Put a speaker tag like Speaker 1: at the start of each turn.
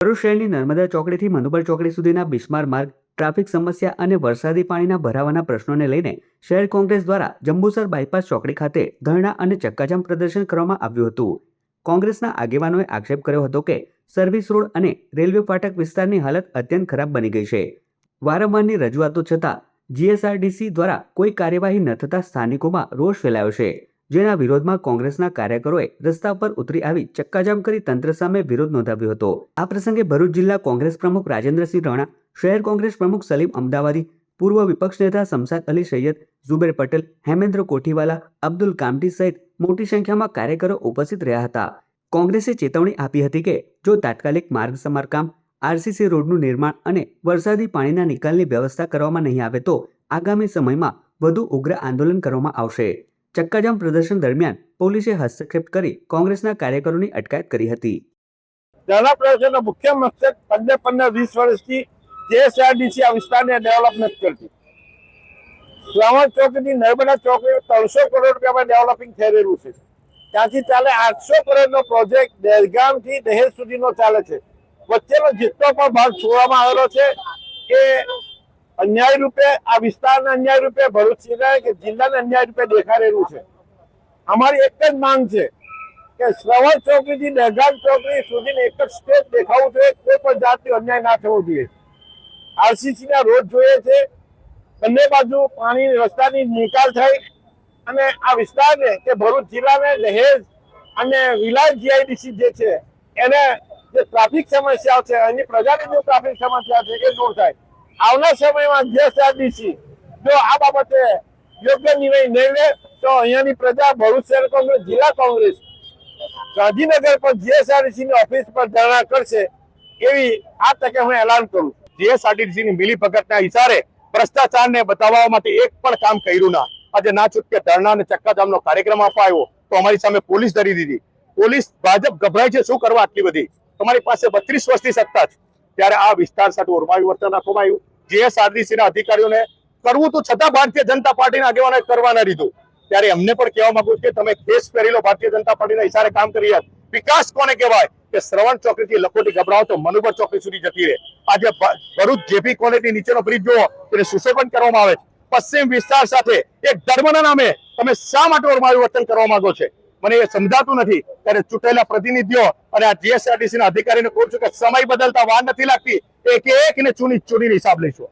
Speaker 1: ભરૂચ શહેરની નર્મદા ચોકડીથી મનુબર ચોકડી સુધીના બિસ્માર માર્ગ ટ્રાફિક સમસ્યા અને વરસાદી પાણીના ભરાવાના પ્રશ્નોને લઈને શહેર કોંગ્રેસ દ્વારા જંબુસર બાયપાસ ચોકડી ખાતે ધરણા અને ચક્કાજામ પ્રદર્શન કરવામાં આવ્યું હતું। કોંગ્રેસના આગેવાનોએ આક્ષેપ કર્યો હતો કે સર્વિસ રોડ અને રેલવે ફાટક વિસ્તારની હાલત અત્યંત ખરાબ બની ગઈ છે। વારંવારની રજૂઆતો છતાં જીએસઆરડીસી દ્વારા કોઈ કાર્યવાહી ન થતા સ્થાનિકોમાં રોષ ફેલાયો છે, જેના વિરોધમાં કોંગ્રેસના કાર્યકરોએ રસ્તા પર ઉતરી આવી ચક્કાજામ કરી તંત્ર સામે વિરોધ નોંધાવ્યો હતો। આ પ્રસંગે ભરૂચ જિલ્લા કોંગ્રેસ પ્રમુખ રાજેન્દ્રસિંહ રાણા, શહેર કોંગ્રેસ પ્રમુખ સલીમ અમદાવાદી, પૂર્વ વિપક્ષ નેતા શમશાદ અલી સૈયદ, ઝુબેર પટેલ, હેમેન્દ્ર કોઠીવાલા, અબ્દુલ કામટી સહિત મોટી સંખ્યામાં કાર્યકરો ઉપસ્થિત રહ્યા હતા। કોંગ્રેસે ચેતવણી આપી હતી કે જો તાત્કાલિક માર્ગ સમારકામ, આરસીસી રોડનું નિર્માણ અને વરસાદી પાણીના નિકાલની વ્યવસ્થા કરવામાં નહીં આવે તો આગામી સમયમાં વધુ ઉગ્ર આંદોલન કરવામાં આવશે। ચક્કાજામ પ્રદર્શન દરમિયાન પોલીસે હસ્તક્ષેપ કરી કોંગ્રેસના કાર્યકરોની અટકાયત કરી હતી।
Speaker 2: ધરણા પ્રદર્શનનો મુખ્ય મકસદ 15-20 વર્ષથી જીએસઆરડીસી આ વિસ્તારને ડેવલપ નથી કરતી। શ્રાવણ ચોકથી નર્મદા ચોકડી 300 કરોડ રૂપિયામાં ડેવલપિંગ થઈ રહ્યું છે। ત્યાંથી ચાલે 800 કરોડનો પ્રોજેક્ટ દહેગામથી દહેજ સુધીનો ચાલે છે। વચ્ચેનો જેટલો પણ ભાગ છોડવામાં આવેલો છે એ અન્યાય રૂપે આ વિસ્તારના અન્યાય રૂપે ભરૂચ કે જિલ્લાના અન્યાય રૂપે દેખાઈ રહ્યું છે। અમારી એક જ માંગ છે કે શ્રવણ ચોકડીથી દહેગામ ચોકડી સુધીને એક જ સ્ટેજ દેખાવું જોઈએ, કોઈ પણ જાતનો અન્યાય ના થવો જોઈએ। આરસીસી ના રોડ જોઈએ છે, બંને બાજુ પાણી રસ્તાની નિકાલ થઈ અને આ વિસ્તારને કે ભરૂચ જિલ્લાને દહેજ અને વિલાયત જીઆઈડીસી જે છે એને જે ટ્રાફિક સમસ્યાઓ છે, એની પ્રજાની જે ટ્રાફિક સમસ્યા છે એ દૂર થાય। આવનાર સમયમાં જીએસઆરડીસી જો આ બાબતે યોગ્ય નિર્ણય નહીં લે તો અહીંયાની પ્રજા ભરૂચ શહેર કોંગ્રેસ, જિલ્લા કોંગ્રેસ ગાંધીનગર પર જીએસઆરડીસી ની ઓફિસ પર ધરણા કરશે એવી આ તકે હું એલાન કરું।
Speaker 3: જીએસઆરટીસી ની મિલીભગતના ઇશારે ભ્રષ્ટાચારને બતાવવા માટે એક પણ કામ કર્યું ના। આજે ના છૂટકે ધરણા અને ચક્કાજામનો કાર્યક્રમ અપાયો તો અમારી સામે પોલીસ ધરી દીધી। પોલીસ ભાજપ ગભરાય છે શું કરવા આટલી બધી? તમારી પાસે 32 વર્ષથી સત્તા છે, ત્યારે આ વિસ્તાર સાથે ઓરમાયું વર્તન રાખવામાં આવ્યું। જીએસઆરટીસી ના અધિકારીઓને કરવું તો છતાં ભારતીય જનતા પાર્ટીના આગેવાનોએ કરવા ન દીધું। ત્યારે અમને પણ કહેવા માંગુ છું કે તમે કેસ કરી લો, ભારતીય જનતા પાર્ટીના ઇશારે કામ કરી રહ્યા। વિકાસ કોને કહેવાય કે શ્રવણ ચોકડીથી લખોટી ગભરાવો તો મનુબર ચોકડી સુધી જતી રહે। આજે ભરૂચ જેપી કોલેજની નીચેનો બ્રિજ જુઓ, તેને સુશોભન કરવામાં આવે છે। પશ્ચિમ વિસ્તાર સાથે એક ધર્મના નામે તમે શા માટે ઓરમાયું વર્તન કરવા માંગો છો? મને એ સમજાતું નથી। ત્યારે ચૂંટાયેલા પ્રતિનિધિઓ અને આ જીએસઆરટીસી ના અધિકારીને કહું છું કે સમય બદલતા વાર નથી લાગતી, એક ને ચૂનીને હિસાબ લઈશું।